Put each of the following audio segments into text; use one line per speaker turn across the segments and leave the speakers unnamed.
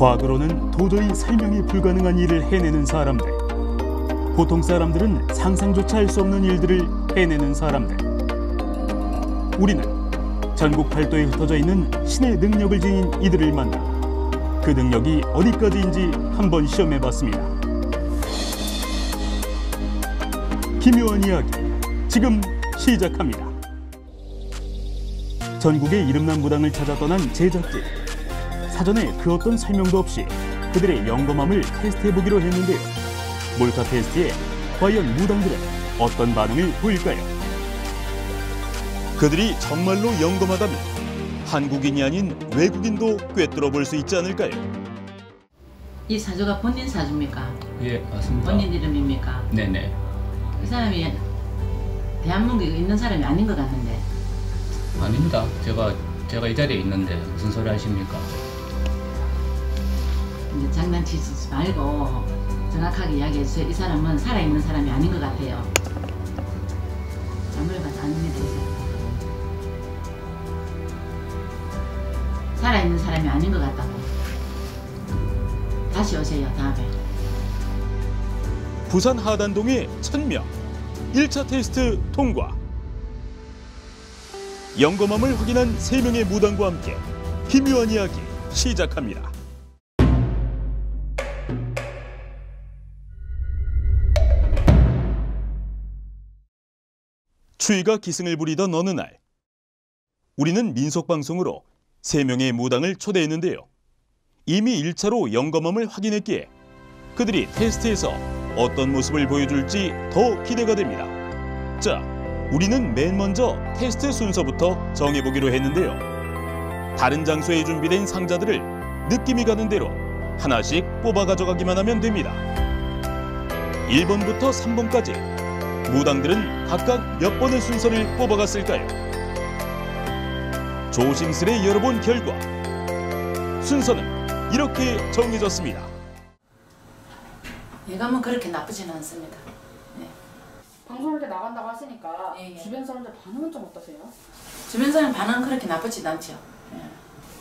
과거로는 도저히 설명이 불가능한 일을 해내는 사람들. 보통 사람들은 상상조차 할 수 없는 일들을 해내는 사람들. 우리는 전국 팔도에 흩어져 있는 신의 능력을 지닌 이들을 만나 그 능력이 어디까지인지 한번 시험해봤습니다. 기묘한 이야기, 지금 시작합니다. 전국의 이름난 무당을 찾아 떠난 제작진. 사전에 그 어떤 설명도 없이 그들의 영검함을 테스트해보기로 했는데요. 몰카 테스트에 과연 무당들은 어떤 반응을 보일까요? 그들이 정말로 영검하다면 한국인이 아닌 외국인도 꿰뚫어 볼 수 있지 않을까요?
이 사주가 본인 사주입니까?
예, 맞습니다.
본인 이름입니까?
네네.
이 사람이 대한민국에 있는 사람이 아닌 것 같는데.
아닙니다. 제가 이 자리에 있는데 무슨 소리 하십니까?
이제 장난치지 말고 정확하게 이야기해 주세요. 이 사람은 살아있는 사람이 아닌 것 같아요. 아무리 봐도 아닙니다. 이 사람. 살아있는 사람이 아닌 것 같다고. 다시 오세요, 다음에.
부산 하단동의 천명 1차 테스트 통과. 영검함을 확인한 3명의 무당과 함께 기묘한 이야기 시작합니다. 추위가 기승을 부리던 어느 날, 우리는 민속방송으로 3명의 무당을 초대했는데요. 이미 1차로 영검함을 확인했기에 그들이 테스트에서 어떤 모습을 보여줄지 더 기대가 됩니다. 자, 우리는 맨 먼저 테스트 순서부터 정해보기로 했는데요. 다른 장소에 준비된 상자들을 느낌이 가는 대로 하나씩 뽑아 가져가기만 하면 됩니다. 1번부터 3번까지 무당들은 각각 몇 번의 순서를 뽑아갔을까요? 조심스레 열어본 결과 순서는 이렇게 정해졌습니다.
예감은 그렇게 나쁘지는 않습니다. 네.
방송을 나간다고 하시니까
예.
주변 사람들 반응은 좀 어떠세요?
주변 사람 반응은 그렇게 나쁘지도 않죠. 예.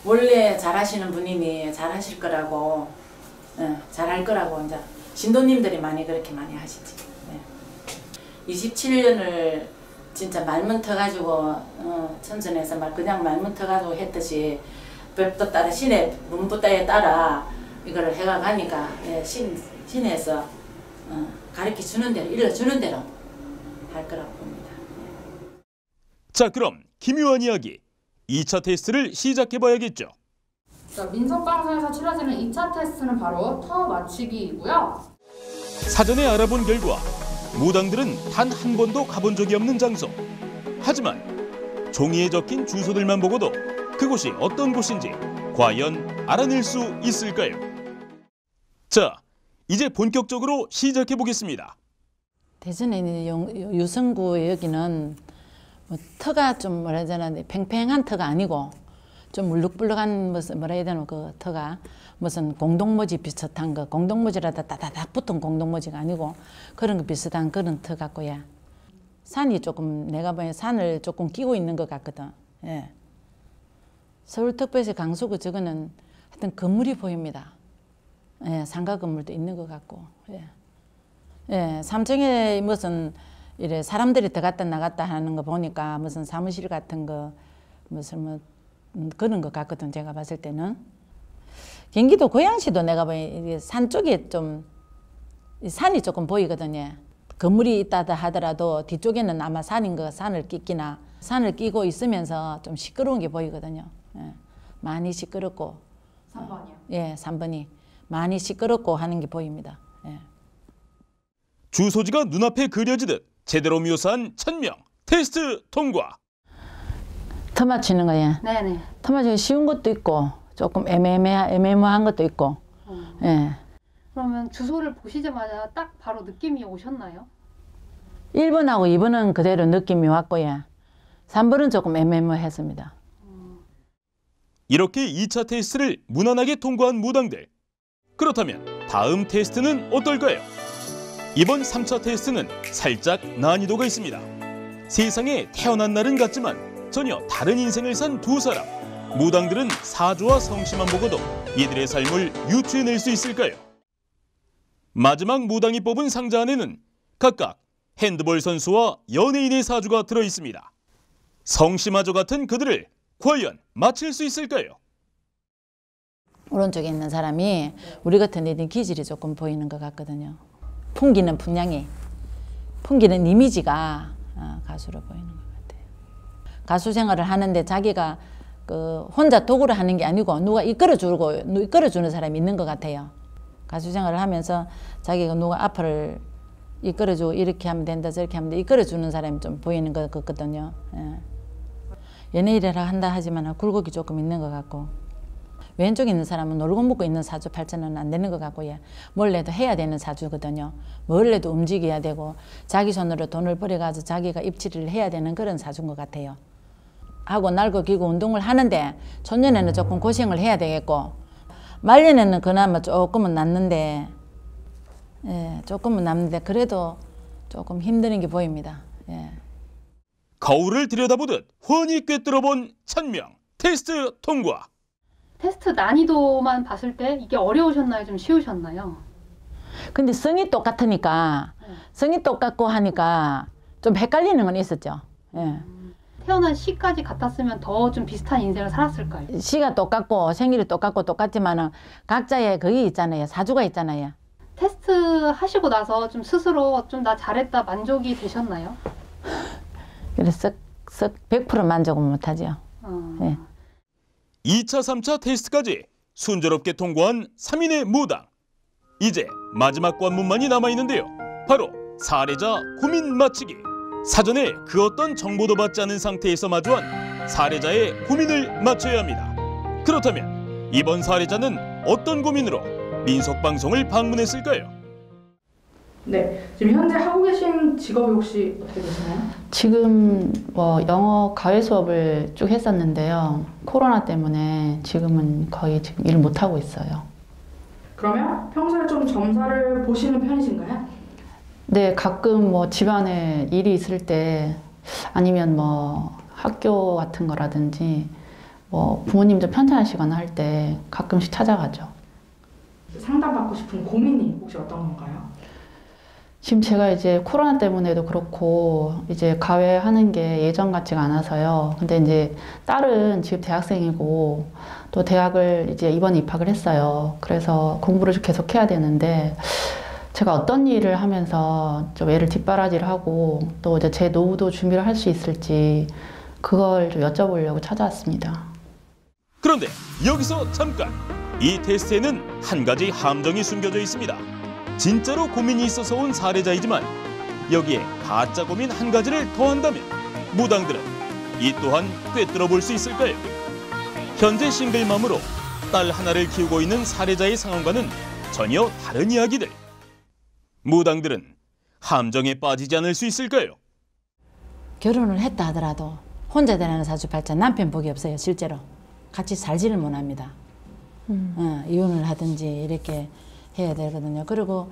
원래 잘하시는 분이니 잘하실 거라고, 잘할 거라고 이제 신도님들이 그렇게 많이 하시지. 27년을 진짜 말문 터가지고 천천해서 그냥 말문 터가지고 했듯이 법도 따라 신의 문부따에 따라 이거를 해가 가니까 신에서 가르쳐 주는 대로 일러주는 대로 할 거라고 봅니다.
자, 그럼 기묘한 이야기 2차 테스트를 시작해봐야겠죠.
민속방송에서 치러지는 2차 테스트는 바로 터 맞추기이고요.
사전에 알아본 결과 무당들은 단 한 번도 가본 적이 없는 장소. 하지만 종이에 적힌 주소들만 보고도 그곳이 어떤 곳인지 과연 알아낼 수 있을까요? 자, 이제 본격적으로 시작해 보겠습니다.
대전에 유성구 여기는 터가 좀 뭐라 해야 되나 팽팽한 터가 아니고 좀 물룩불룩한 무슨 뭐라 해야 되나 그 터가 무슨 공동모지 비슷한 거 공동모지라다 따다닥 붙은 공동모지가 아니고 그런 거 비슷한 그런 터 같고요. 산이 조금 내가 보기엔 산을 조금 끼고 있는 것 같거든. 예. 서울특별시 강서구 저거는 하여튼 건물이 보입니다. 예, 상가 건물도 있는 것 같고. 예. 예, 3층에 무슨 이래 사람들이 들어갔다 나갔다 하는 거 보니까 무슨 사무실 같은 거 무슨 뭐 그런 것 같거든. 제가 봤을 때는. 경기도 고양시도 내가 보니 산 쪽에 좀 산이 조금 보이거든요. 건물이 있다 하더라도 뒤쪽에는 아마 산을 끼기나 산을 끼고 있으면서 좀 시끄러운 게 보이거든요. 예, 많이 시끄럽고.
3번이요?
예, 3번이 많이 시끄럽고 하는 게 보입니다. 예.
주소지가 눈앞에 그려지듯 제대로 묘사한 천명 테스트 통과.
터 맞추는 거야.
네네.
터 맞추기 쉬운 것도 있고 조금 애매모호한 것도 있고. 예.
그러면 주소를 보시자마자 딱 바로 느낌이 오셨나요?
1번하고 2번은 그대로 느낌이 왔고요. 3번은 조금 애매모호했습니다.
이렇게 2차 테스트를 무난하게 통과한 무당들. 그렇다면 다음 테스트는 어떨까요? 이번 3차 테스트는 살짝 난이도가 있습니다. 세상에 태어난 날은 같지만 전혀 다른 인생을 산 두 사람. 무당들은 사주와 성씨만 보고도 이들의 삶을 유추해낼 수 있을까요? 마지막 무당이 뽑은 상자 안에는 각각 핸드볼 선수와 연예인의 사주가 들어 있습니다. 성씨마저 같은 그들을 과연 맞힐 수 있을까요?
오른쪽에 있는 사람이 우리 같은 애들 기질이 조금 보이는 것 같거든요. 풍기는 분량이, 풍기는 이미지가 가수로 보이는 것 같아요. 가수 생활을 하는데 자기가 혼자 도구를 하는 게 아니고 누가 이끌어주는 사람이 있는 것 같아요. 가수 생활을 하면서 자기가 누가 앞을 이끌어주고 이렇게 하면 된다 저렇게 하면 된다 이끌어주는 사람이 좀 보이는 것 같거든요. 예. 연예인이라 한다 하지만 굴곡이 조금 있는 것 같고, 왼쪽에 있는 사람은 놀고 먹고 있는 사주 팔자는 안 되는 것 같고, 예. 뭘 해도 해야 되는 사주거든요. 뭘 해도 움직여야 되고 자기 손으로 돈을 벌여가지고 자기가 입지를 해야 되는 그런 사주인 것 같아요. 하고 날고 기고 운동을 하는데 초년에는 조금 고생을 해야 되겠고, 말년에는 그나마 조금은 낫는데, 예, 조금은 남는데 그래도 조금 힘드는 게 보입니다. 예.
거울을 들여다보듯 훤히 꿰뚫어본 천명 테스트 통과.
테스트 난이도만 봤을 때 이게 어려우셨나요? 좀 쉬우셨나요?
근데 성이 똑같으니까, 성이 똑같고 하니까 좀 헷갈리는 건 있었죠. 예.
태어난 시까지 같았으면 더 좀 비슷한 인생을 살았을까요?
시가 똑같고 생일이 똑같고 똑같지만은 각자의 그게 있잖아요. 사주가 있잖아요.
테스트 하시고 나서 좀 스스로 좀 나 잘했다 만족이 되셨나요?
그래서 썩 100% 만족은 못하죠. 예.
2차, 3차 테스트까지 순조롭게 통과한 3인의 무당. 이제 마지막 관문만이 남아있는데요. 바로 사례자 고민 맞히기. 사전에 그 어떤 정보도 받지 않은 상태에서 마주한 사례자의 고민을 맞춰야 합니다. 그렇다면 이번 사례자는 어떤 고민으로 민속방송을 방문했을까요?
네, 지금 현재 하고 계신 직업이 혹시 어떻게 되시나요?
지금 뭐 영어 과외 수업을 쭉 했었는데요. 코로나 때문에 지금은 거의 지금 일 못 하고 있어요.
그러면 평소에 좀 점사를 보시는 편이신가요?
네, 가끔 뭐 집안에 일이 있을 때 아니면 뭐 학교 같은 거라든지 뭐 부모님 좀 편찮으시거나 할 때 가끔씩 찾아가죠.
상담받고 싶은 고민이 혹시 어떤 건가요?
지금 제가 이제 코로나 때문에도 그렇고 이제 과외하는 게 예전 같지가 않아서요. 근데 이제 딸은 지금 대학생이고 또 대학을 이제 이번에 입학을 했어요. 그래서 공부를 계속 해야 되는데 제가 어떤 일을 하면서 좀 애를 뒷바라지를 하고 또 이제 제 노후도 준비를 할 수 있을지 그걸 좀 여쭤보려고 찾아왔습니다.
그런데 여기서 잠깐! 이 테스트에는 한 가지 함정이 숨겨져 있습니다. 진짜로 고민이 있어서 온 사례자이지만 여기에 가짜 고민 한 가지를 더한다면 무당들은 이 또한 꿰뚫어 볼 수 있을까요? 현재 싱글맘으로 딸 하나를 키우고 있는 사례자의 상황과는 전혀 다른 이야기들. 무당들은 함정에 빠지지 않을 수 있을까요?
결혼을 했다 하더라도 혼자 되라는 사주팔자 남편 복이 없어요. 실제로 같이 살지를 못합니다. 이혼을 하든지 이렇게 해야 되거든요. 그리고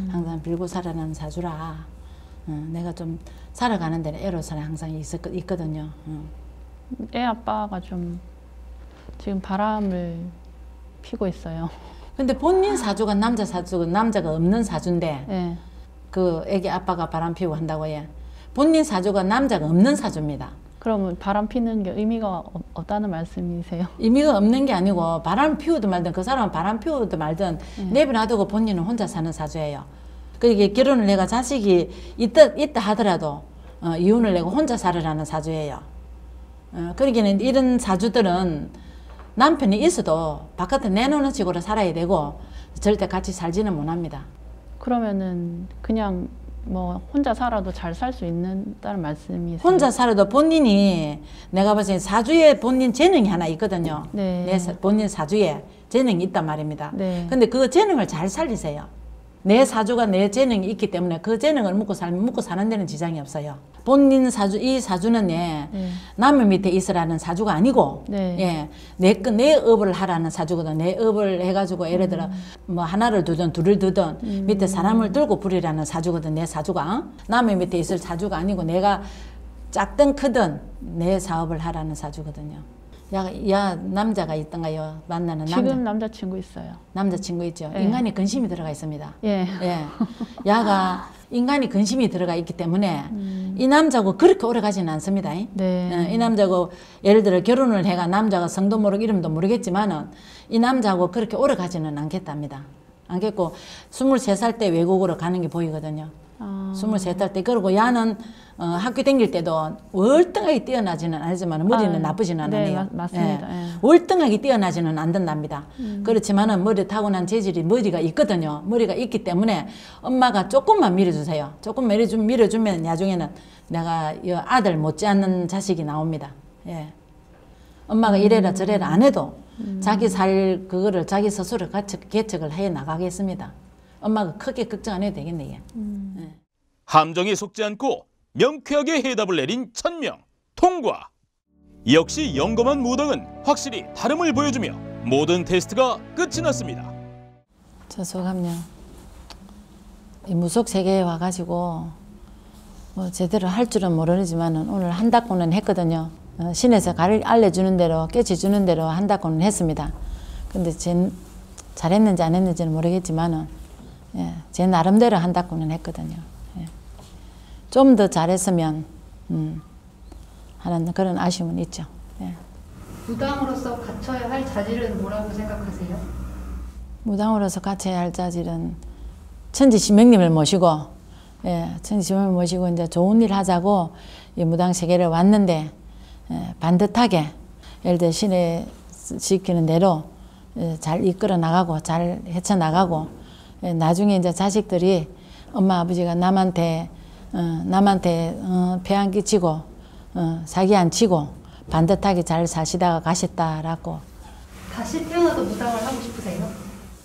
항상 빌고 살아라는 사주라 내가 좀 살아가는 데는 애로사항이 항상 있거든요.
애 아빠가 좀 지금 바람을 피고 있어요.
근데 본인 사주가 남자 사주가 남자가 없는 사주인데
네.
그 애기 아빠가 바람 피우고 한다고 해. 본인 사주가 남자가 없는 사주입니다.
그러면 바람 피는 게 의미가 없다는 말씀이세요?
의미가 없는 게 아니고 바람 피우든 말든 그 사람은 바람 피우든 말든 내버려두고 본인은 혼자 사는 사주예요. 그러니까 결혼을 내가 자식이 있다 하더라도 이혼을 내고 혼자 살으라는 사주예요. 그러기는 이런 사주들은 남편이 있어도 바깥에 내놓는 식으로 살아야 되고 절대 같이 살지는 못합니다.
그러면은 그냥 뭐 혼자 살아도 잘 살 수 있다는 말씀이세요?
혼자 살아도 본인이 내가 봤을 때 사주에 본인 재능이 하나 있거든요.
네.
본인 사주에 재능이 있단 말입니다.
네.
근데 그 재능을 잘 살리세요. 내 사주가 내 재능이 있기 때문에 그 재능을 먹고 사는 데는 지장이 없어요. 본인 사주, 이 사주는 남의 밑에 있으라는 사주가 아니고, 내 업을 하라는 사주거든. 내 업을 해가지고 예를 들어 뭐 하나를 두든 둘을 두든 밑에 사람을 들고 부리라는 사주거든. 내 사주가 남의 밑에 있을 사주가 아니고 내가 작든 크든 내 사업을 하라는 사주거든요. 야 남자가 있던가요? 만나는 남자.
지금 남자친구 있어요.
남자친구 있죠.
예.
인간이 근심이 들어가 있습니다.
예.
예. 야가 인간이 근심이 들어가 있기 때문에 이 남자하고 그렇게 오래 가지는 않습니다.
네.
이 남자하고 예를 들어 결혼을 해가 남자가 성도 모르고 이름도 모르겠지만은 이 남자하고 그렇게 오래 가지는 않겠답니다. 않겠고 23살 때 외국으로 가는 게 보이거든요. 23살 때. 그리고 야는 학교 다닐 때도 월등하게 뛰어나지는 않지만 머리는 나쁘지는
네,
않아요.
맞습니다. 예.
월등하게 뛰어나지는 않는답니다. 그렇지만은 머리 타고난 재질이 머리가 있거든요. 머리가 있기 때문에 엄마가 조금만 밀어주세요. 조금 밀어주면 나중에는 내가 이 아들 못지않는 자식이 나옵니다. 예. 엄마가 이래라 저래라 안 해도 자기 살 그거를 자기 스스로 개척을 해 나가겠습니다. 엄마가 크게 걱정 안 해도 되겠네. 예.
함정에 속지 않고 명쾌하게 해답을 내린 천명 통과. 역시 영검한 무당은 확실히 다름을 보여주며 모든 테스트가 끝이 났습니다.
저 소감요. 이 무속 세계에 와가지고 뭐 제대로 할 줄은 모르지만은 오늘 한다고는 했거든요. 신에서 알려주는 대로 깨쳐주는 대로 한다고는 했습니다. 근데 잘했는지 안 했는지는 모르겠지만은 제 나름대로 한다고는 했거든요. 좀 더 잘했으면 하는 그런 아쉬움은 있죠.
무당으로서 갖춰야 할 자질은 뭐라고 생각하세요?
무당으로서 갖춰야 할 자질은 천지신명님을 모시고, 천지신명을 모시고 이제 좋은 일 하자고 이 무당 세계를 왔는데 반듯하게 예를 들어 신의 시키는 대로 잘 이끌어 나가고 잘 헤쳐 나가고 나중에 이제 자식들이 엄마 아버지가 남한테 폐 안 끼치고 사기 안 치고 반듯하게 잘 사시다가 가셨다라고.
다시 태어나도 무당을 하고 싶으세요?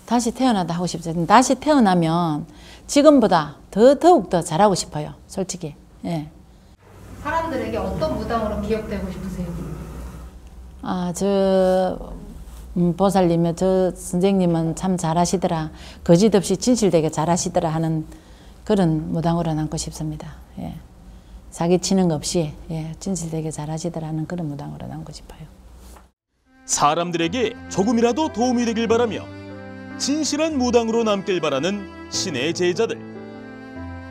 다시 태어나도 하고 싶죠. 다시 태어나면 지금보다 더욱 더 잘하고 싶어요. 솔직히. 예.
사람들에게 어떤 무당으로 기억되고 싶으세요?
보살님의 저 선생님은 참 잘하시더라. 거짓 없이 진실되게 잘하시더라 하는 그런 무당으로 남고 싶습니다. 예. 사기치는 거 없이 진실되게 잘하시더라 하는 그런 무당으로 남고 싶어요.
사람들에게 조금이라도 도움이 되길 바라며 진실한 무당으로 남길 바라는 신의 제자들.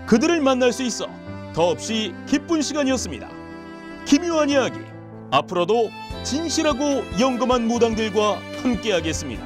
그들을 만날 수 있어 더없이 기쁜 시간이었습니다. 기묘한 이야기, 앞으로도 진실하고 영검한 무당들과 함께하겠습니다.